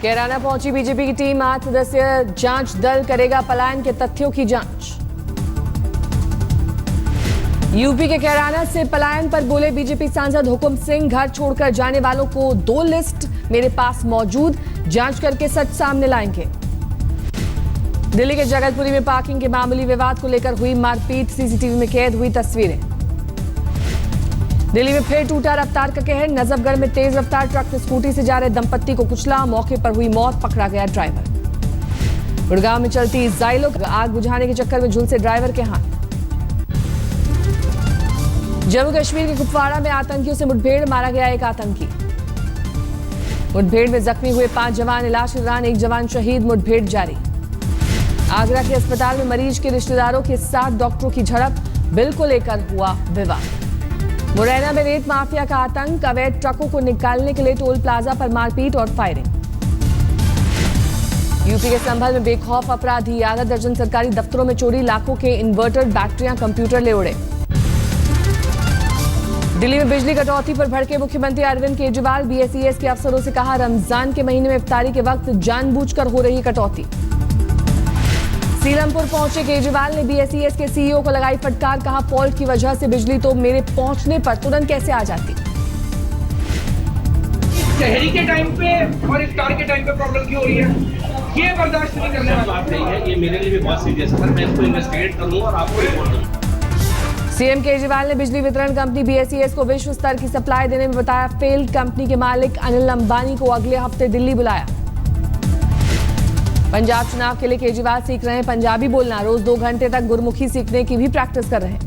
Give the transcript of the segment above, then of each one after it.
कैराना पहुंची बीजेपी की टीम। 8 सदस्यीय जांच दल करेगा पलायन के तथ्यों की जांच। यूपी के कैराना से पलायन पर बोले बीजेपी सांसद हुकुम सिंह, घर छोड़कर जाने वालों को 2 लिस्ट मेरे पास मौजूद, जांच करके सच सामने लाएंगे। दिल्ली के जगतपुरी में पार्किंग के मामूली विवाद को लेकर हुई मारपीट, सीसीटीवी में कैद हुई तस्वीरें। दिल्ली में फिर टूटा रफ्तार का कहर। नजफगढ़ में तेज रफ्तार ट्रक में स्कूटी से जा रहे दंपत्ति को कुचला, मौके पर हुई मौत, पकड़ा गया ड्राइवर। गुड़गांव में चलती जाइलो आग बुझाने के चक्कर में झुलसे ड्राइवर के हाथ। जम्मू कश्मीर के कुपवाड़ा में आतंकियों से मुठभेड़, मारा गया एक आतंकी। मुठभेड़ में जख्मी हुए 5 जवान, इलाज के दौरान 1 जवान शहीद, मुठभेड़ जारी। आगरा के अस्पताल में मरीज के रिश्तेदारों के साथ डॉक्टरों की झड़प, बिल को लेकर हुआ विवाद। मुरैना में रेत माफिया का आतंक, अवैध ट्रकों को निकालने के लिए टोल प्लाजा पर मारपीट और फायरिंग। यूपी के संभल में बेखौफ अपराधी, आधा दर्जन सरकारी दफ्तरों में चोरी, लाखों के इन्वर्टर, बैटरियां, कंप्यूटर ले उड़े। दिल्ली में बिजली कटौती पर भड़के मुख्यमंत्री अरविंद केजरीवाल, बीएसईएस के अफसरों से कहा रमजान के महीने में इफ्तारी के वक्त जानबूझकर हो रही कटौती। सीलमपुर पहुंचे केजरीवाल ने बीएसईएस के सीईओ को लगाई फटकार, कहा फॉल्ट की वजह से बिजली तो मेरे पहुंचने पर तुरंत कैसे आ जाती। शहरी के टाइम पे और इफ्तार के टाइम पे प्रॉब्लम क्यों हो रही है, ये बर्दाश्त नहीं करने वाली बात नहीं है। ये मेरे लिए भी बहुत सीरियस है सर, मैं इसको इन्वेस्टिगेट करूंगा और आपको रिपोर्ट दूंगा। सीएम केजरीवाल ने बिजली वितरण कंपनी बीएसईएस को विश्व स्तर की सप्लाई देने में बताया फेल। कंपनी के मालिक अनिल अंबानी को अगले हफ्ते दिल्ली बुलाया। पंजाब चुनाव के लिए केजरीवाल सीख रहे हैं पंजाबी बोलना, रोज 2 घंटे तक गुरमुखी सीखने की भी प्रैक्टिस कर रहे हैं।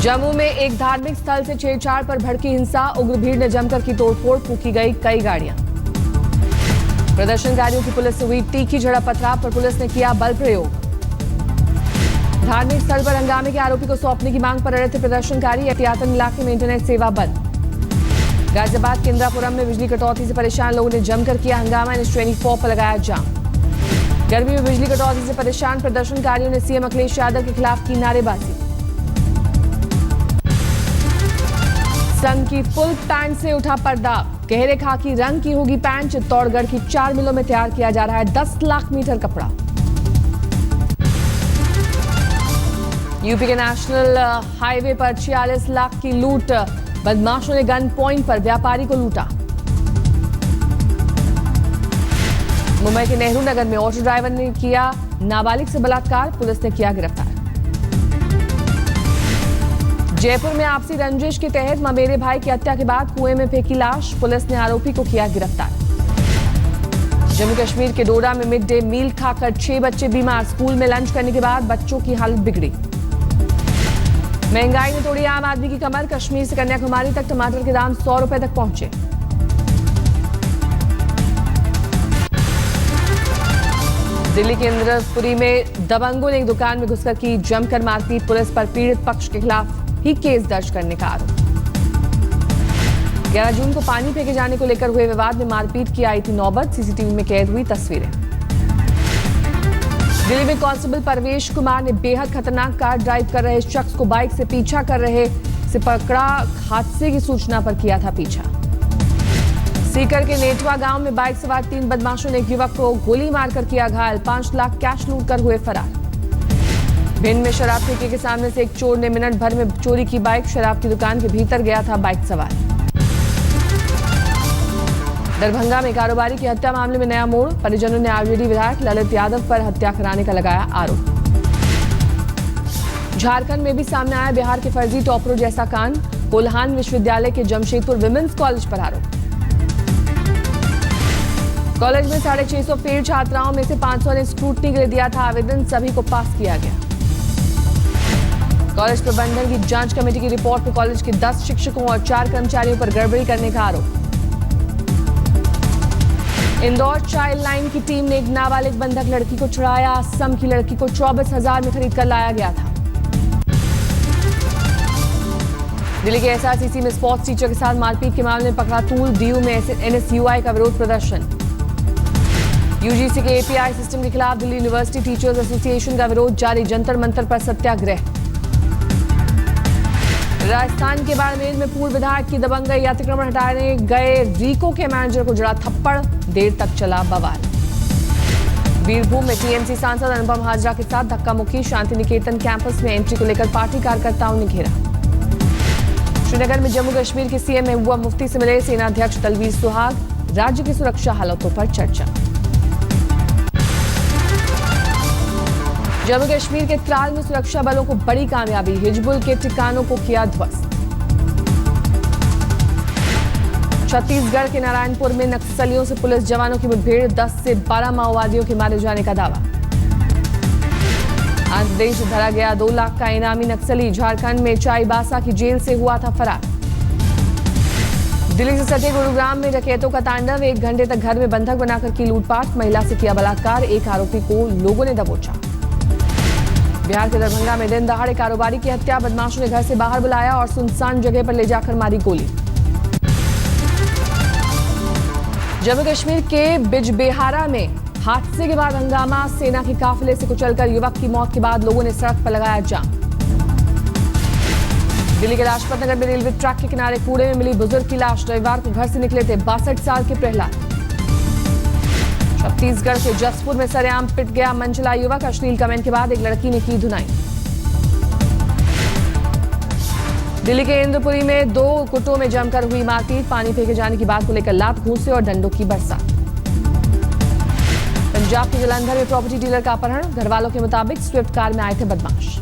जम्मू में एक धार्मिक स्थल से छेड़छाड़ पर भड़की हिंसा, उग्र भीड़ ने जमकर की तोड़फोड़, फूंकी गई कई गाड़ियां। प्रदर्शनकारियों की पुलिस से हुई तीखी झड़प, पथराव पर पुलिस ने किया बल प्रयोग। धार्मिक स्थल पर हंगामे के आरोपी को सौंपने की मांग पर अड़े थे प्रदर्शनकारी, एहतियातन इलाके में इंटरनेट सेवा बंद। गाजियाबाद के इंदिरापुरम में बिजली कटौती से परेशान लोगों ने जमकर किया हंगामा, NH24 पर लगाया जाम। गर्मी में बिजली कटौती से परेशान प्रदर्शनकारियों ने सीएम अखिलेश यादव के खिलाफ की नारेबाजी। संघ की फुल पैंट से उठा पर्दा, गहरे खाकी रंग की होगी पैंट। चित्तौड़गढ़ की 4 मिलों में तैयार किया जा रहा है 10 लाख मीटर कपड़ा। यूपी के नेशनल हाईवे पर 46 लाख की लूट, बदमाशों ने गन पॉइंट पर व्यापारी को लूटा। मुंबई के नेहरू नगर में ऑटो ड्राइवर ने किया नाबालिग से बलात्कार, पुलिस ने किया गिरफ्तार। जयपुर में आपसी रंजिश के तहत ममेरे भाई की हत्या के बाद कुएं में फेंकी लाश, पुलिस ने आरोपी को किया गिरफ्तार। जम्मू कश्मीर के डोडा में मिड डे मील खाकर 6 बच्चे बीमार, स्कूल में लंच करने के बाद बच्चों की हालत बिगड़ी। महंगाई ने तोड़ी आम आदमी की कमर, कश्मीर से कन्याकुमारी तक टमाटर के दाम 100 रुपए तक पहुंचे। दिल्ली के इंद्रपुरी में दबंगों ने एक दुकान में घुसकर की जमकर मारपीट, पुलिस पर पीड़ित पक्ष के खिलाफ ही केस दर्ज करने का आरोप। 11 जून को पानी फेंके जाने को लेकर हुए विवाद में मारपीट की आई थी नौबत, सीसीटीवी में कैद हुई तस्वीरें। दिल्ली में कांस्टेबल परवेश कुमार ने बेहद खतरनाक कार ड्राइव कर रहे शख्स को बाइक से पीछा कर रहे से पकड़ा, हादसे की सूचना पर किया था पीछा। सीकर के नेटवा गांव में बाइक सवार 3 बदमाशों ने एक युवक को गोली मारकर किया घायल, 5 लाख कैश लूट कर हुए फरार। भिंड में शराब ठेके के सामने से एक चोर ने मिनट भर में चोरी की बाइक, शराब की दुकान के भीतर गया था बाइक सवार। दरभंगा में कारोबारी की हत्या मामले में नया मोड़, परिजनों ने आरजेडी विधायक ललित यादव पर हत्या कराने का लगाया आरोप। झारखंड में भी सामने आया बिहार के फर्जी टॉपरों जैसा कांड, कोल्हान विश्वविद्यालय के जमशेदपुर विमेंस कॉलेज पर आरोप। कॉलेज में 650 फेल छात्राओं में से 500 ने स्क्रूटनी के लिए दिया था आवेदन, सभी को पास किया गया। कॉलेज प्रबंधन की जांच कमेटी की रिपोर्ट में कॉलेज के 10 शिक्षकों और 4 कर्मचारियों पर गड़बड़ी करने का आरोप। इंदौर चाइल्ड लाइन की टीम ने एक नाबालिग बंधक लड़की को छुड़ाया, असम की लड़की को 24,000 में खरीद कर लाया गया था। दिल्ली के एसआरसीसी में स्पोर्ट्स टीचर के साथ मारपीट के मामले में पकड़ा तूल, डीयू में एनएसयूआई का विरोध प्रदर्शन। यूजीसी के एपीआई सिस्टम के खिलाफ दिल्ली यूनिवर्सिटी टीचर्स एसोसिएशन का विरोध जारी, जंतर मंतर पर सत्याग्रह। राजस्थान के बाड़मेर में पूर्व विधायक की दबंगई, अतिक्रमण हटाने गए रीको के मैनेजर को जड़ा थप्पड़, देर तक चला बवाल। वीरभूम में टीएमसी सांसद अनुपम हाजरा के साथ धक्का मुक्की, शांति निकेतन कैंपस में एंट्री को लेकर पार्टी कार्यकर्ताओं ने घेरा। श्रीनगर में जम्मू कश्मीर के सीएम महबूबा मुफ्ती से मिले सेनाध्यक्ष दलवीर सुहाग, राज्य की सुरक्षा हालातों पर चर्चा। जम्मू कश्मीर के त्राल में सुरक्षा बलों को बड़ी कामयाबी, हिजबुल के ठिकानों को किया ध्वस्त। छत्तीसगढ़ के नारायणपुर में नक्सलियों से पुलिस जवानों की मुठभेड़, 10 से 12 माओवादियों के मारे जाने का दावा। आंध्र प्रदेश धरा गया 2 लाख का इनामी नक्सली, झारखंड में चाईबासा की जेल से हुआ था फरार। दिल्ली से सटे गुरुग्राम में डकैतों का तांडव, 1 घंटे तक घर में बंधक बनाकर की लूटपाट, महिला से किया बलात्कार, 1 आरोपी को लोगों ने दबोचा। बिहार के दरभंगा में दिन दहाड़े कारोबारी की हत्या, बदमाशों ने घर से बाहर बुलाया और सुनसान जगह पर ले जाकर मारी गोली। जम्मू कश्मीर के बिजबेहारा में हादसे के बाद हंगामा, सेना के काफिले से कुचलकर युवक की मौत के बाद लोगों ने सड़क पर लगाया जाम। दिल्ली के लाजपत नगर में रेलवे ट्रैक के किनारे कूड़े में मिली बुजुर्ग की लाश, रविवार को घर से निकले थे 62 साल के प्रहलाद। छत्तीसगढ़ के जसपुर में सरेआम पिट गया मंचला युवक, अश्लील कमेंट के बाद एक लड़की ने की धुनाई। दिल्ली के इंद्रपुरी में 2 गुटों में जमकर हुई मारपीट, पानी फेंके जाने की बात को लेकर लात घूंसे और डंडों की बरसात। पंजाब के जलंधर में प्रॉपर्टी डीलर का अपहरण, घरवालों के मुताबिक स्विफ्ट कार में आए थे बदमाश।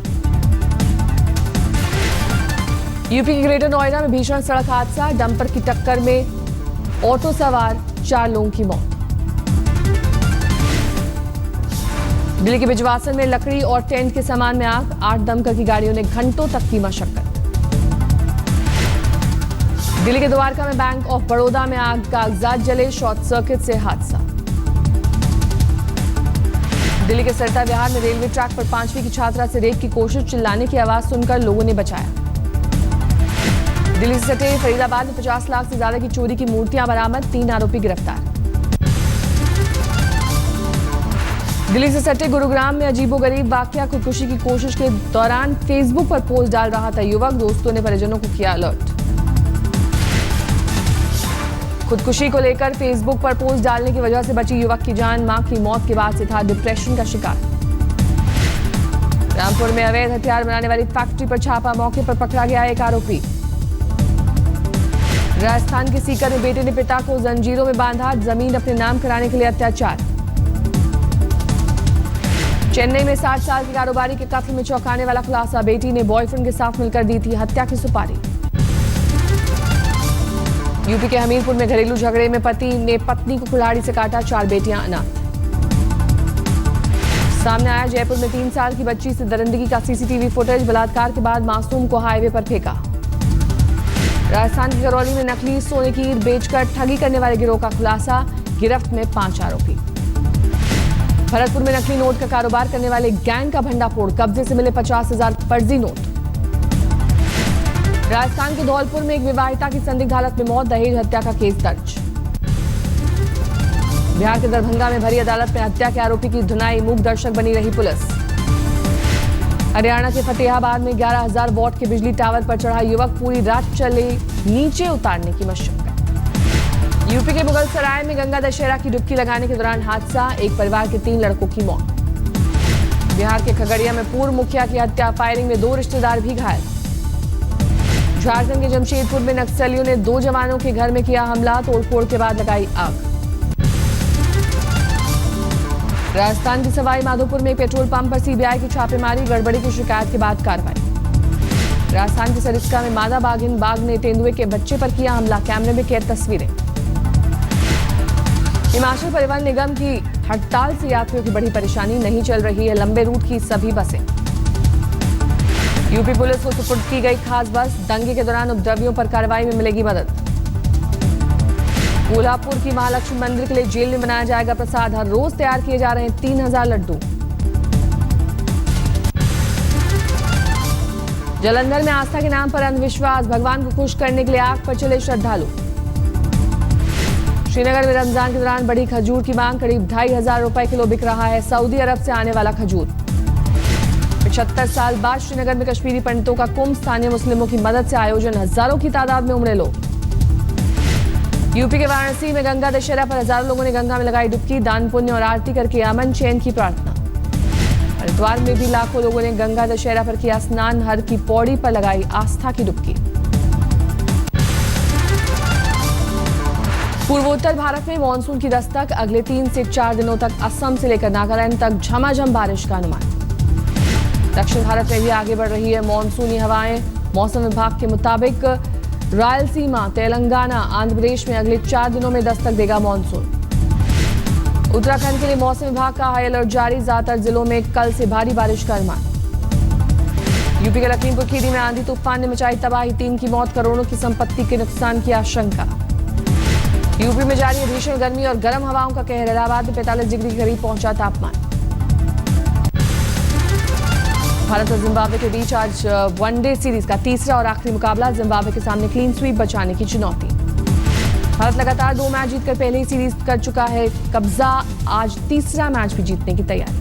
यूपी के ग्रेटर नोएडा में भीषण सड़क हादसा, डंपर की टक्कर में ऑटो सवार 4 लोगों की मौत। दिल्ली के बिजवासन में लकड़ी और टेंट के सामान में आग, 8 दमकल की गाड़ियों ने घंटों तक की मशक्कत। दिल्ली के द्वारका में बैंक ऑफ बड़ौदा में आग, कागजात जले, शॉर्ट सर्किट से हादसा। दिल्ली के सरता विहार में रेलवे ट्रैक पर 5वीं की छात्रा से रेप की कोशिश, चिल्लाने की आवाज सुनकर लोगों ने बचाया। दिल्ली से सटे फरीदाबाद में 50 लाख से ज्यादा की चोरी की मूर्तियां बरामद, 3 आरोपी गिरफ्तार। दिल्ली से सटे गुरुग्राम में अजीबोगरीब वाकया, खुदकुशी की कोशिश के दौरान फेसबुक पर पोस्ट डाल रहा था युवक, दोस्तों ने परिजनों को किया अलर्ट। खुदकुशी को लेकर फेसबुक पर पोस्ट डालने की वजह से बची युवक की जान, मां की मौत के बाद से था डिप्रेशन का शिकार। रामपुर में अवैध हथियार बनाने वाली फैक्ट्री पर छापा, मौके पर पकड़ा गया 1 आरोपी। राजस्थान के सीकर में बेटे ने पिता को जंजीरों में बांधा, जमीन अपने नाम कराने के लिए अत्याचार। चेन्नई में 60 साल के कारोबारी के कत्ल में चौंकाने वाला खुलासा, बेटी ने बॉयफ्रेंड के साथ मिलकर दी थी हत्या की सुपारी। यूपी के हमीरपुर में घरेलू झगड़े में पति ने पत्नी को कुल्हाड़ी से काटा, 4 बेटियां अनाथ। सामने आया जयपुर में 3 साल की बच्ची से दरिंदगी का सीसीटीवी फुटेज, बलात्कार के बाद मासूम को हाईवे पर फेंका। राजस्थान के करौली में नकली सोने की ईंट बेचकर ठगी करने वाले गिरोह का खुलासा, गिरफ्त में 5 आरोपी। भरतपुर में नकली नोट का कारोबार करने वाले गैंग का भंडाफोड़, कब्जे से मिले 50,000 फर्जी नोट। राजस्थान के धौलपुर में एक विवाहिता की संदिग्ध हालत में मौत, दहेज हत्या का केस दर्ज। बिहार के दरभंगा में भरी अदालत में हत्या के आरोपी की धुनाई, मूक दर्शक बनी रही पुलिस। हरियाणा के फतेहाबाद में 11,000 वॉट के बिजली टावर पर चढ़ा युवक, पूरी रात चले नीचे उतारने की मशक्कत। यूपी के मुगलसराय में गंगा दशहरा की डुबकी लगाने के दौरान हादसा, एक परिवार के 3 लड़कों की मौत। बिहार के खगड़िया में पूर्व मुखिया की हत्या, फायरिंग में 2 रिश्तेदार भी घायल। झारखंड के जमशेदपुर में नक्सलियों ने 2 जवानों के घर में किया हमला, तोड़फोड़ के बाद लगाई आग। राजस्थान के सवाई माधोपुर में एक पेट्रोल पंप पर सीबीआई की छापेमारी, गड़बड़ी की शिकायत के बाद कार्रवाई। राजस्थान के सरिस्का में मादा बाघिन बाघ ने तेंदुए के बच्चे पर किया हमला, कैमरे में कैद तस्वीरें। हिमाचल परिवहन निगम की हड़ताल से यात्रियों की बड़ी परेशानी, नहीं चल रही है लंबे रूट की सभी बसें। यूपी पुलिस को सुपुर्द की गई खास बस, दंगे के दौरान उपद्रवियों पर कार्रवाई में मिलेगी मदद। कोल्हापुर की महालक्ष्मी मंदिर के लिए जेल में बनाया जाएगा प्रसाद, हर रोज तैयार किए जा रहे हैं 3,000 लड्डू। जालंधर में आस्था के नाम पर अंधविश्वास, भगवान को खुश करने के लिए आग पर चले श्रद्धालु। श्रीनगर में रमजान के दौरान बढ़ी खजूर की मांग, करीब 2,500 रुपए किलो बिक रहा है सऊदी अरब से आने वाला खजूर। 75 साल बाद श्रीनगर में कश्मीरी पंडितों का कुंभ, स्थानीय मुस्लिमों की मदद से आयोजन, हजारों की तादाद में उमड़े लोग। यूपी के वाराणसी में गंगा दशहरा पर हजारों लोगों ने गंगा में लगाई डुबकी, दान पुण्य और आरती करके अमन चैन की प्रार्थना। हरिद्वार में भी लाखों लोगों ने गंगा दशहरा पर किया स्नान, हर की पौड़ी पर लगाई आस्था की डुबकी। पूर्वोत्तर भारत में मानसून की दस्तक, अगले 3 से 4 दिनों तक असम से लेकर नागालैंड तक झमाझम बारिश का अनुमान। दक्षिण भारत में भी आगे बढ़ रही है मानसूनी हवाएं। मौसम विभाग के मुताबिक रायलसीमा, तेलंगाना, आंध्र प्रदेश में अगले 4 दिनों में दस्तक देगा मानसून। उत्तराखंड के लिए मौसम विभाग का हाई अलर्ट जारी, ज्यादातर जिलों में कल से भारी बारिश का अनुमान। यूपी के लखीमपुर खीरी में आंधी तूफान ने मचाई तबाही, 3 की मौत, करोड़ों की संपत्ति के नुकसान की आशंका। यूपी में जारी है भीषण गर्मी और गर्म हवाओं का कहर, इलाहाबाद में 45 डिग्री के करीब पहुंचा तापमान। भारत और जिम्बाब्वे के बीच आज वनडे सीरीज का तीसरा और आखिरी मुकाबला, जिम्बाब्वे के सामने क्लीन स्वीप बचाने की चुनौती। भारत लगातार 2 मैच जीतकर पहले ही सीरीज कर चुका है कब्जा, आज तीसरा मैच भी जीतने की तैयारी।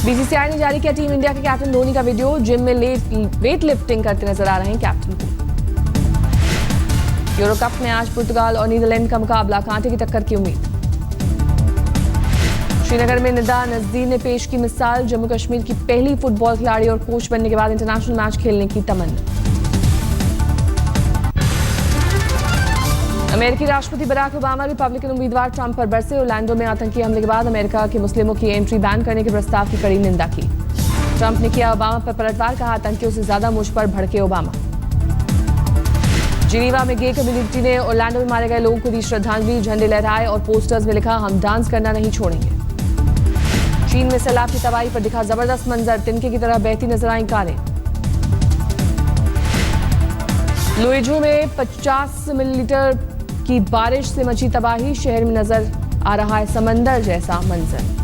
बीसीसीआई ने जारी किया टीम इंडिया के कैप्टन धोनी का वीडियो, जिम में वेट लिफ्टिंग करते नजर आ रहे हैं कैप्टन को। यूरो कप में आज पुर्तगाल और नीदरलैंड का मुकाबला, कांटे की टक्कर की उम्मीद। श्रीनगर में निदा नजदीर ने पेश की मिसाल, जम्मू कश्मीर की पहली फुटबॉल खिलाड़ी और कोच बनने के बाद इंटरनेशनल मैच खेलने की तमन्ना। अमेरिकी राष्ट्रपति बराक ओबामा रिपब्लिकन उम्मीदवार ट्रंप पर बरसे, ओरलैंडो में आतंकी हमले के बाद अमेरिका के मुस्लिमों की एंट्री बैन करने के प्रस्ताव की कड़ी निंदा की। ट्रंप ने किया ओबामा पर पलटवार, कहा आतंकियों से ज्यादा मुझ पर भड़के ओबामा। जिनीवा में गे कम्युनिटी ने ओरलैंडो में मारे गए लोगों को दी श्रद्धांजलि, झंडे लहराए और पोस्टर्स में लिखा हम डांस करना नहीं छोड़ेंगे। चीन में सैलाब की तबाही पर दिखा जबरदस्त मंजर, तिनके की तरह बहती नजर आई कारें। लुइजू में 50 मिलीमीटर की बारिश से मची तबाही, शहर में नजर आ रहा है समंदर जैसा मंजर।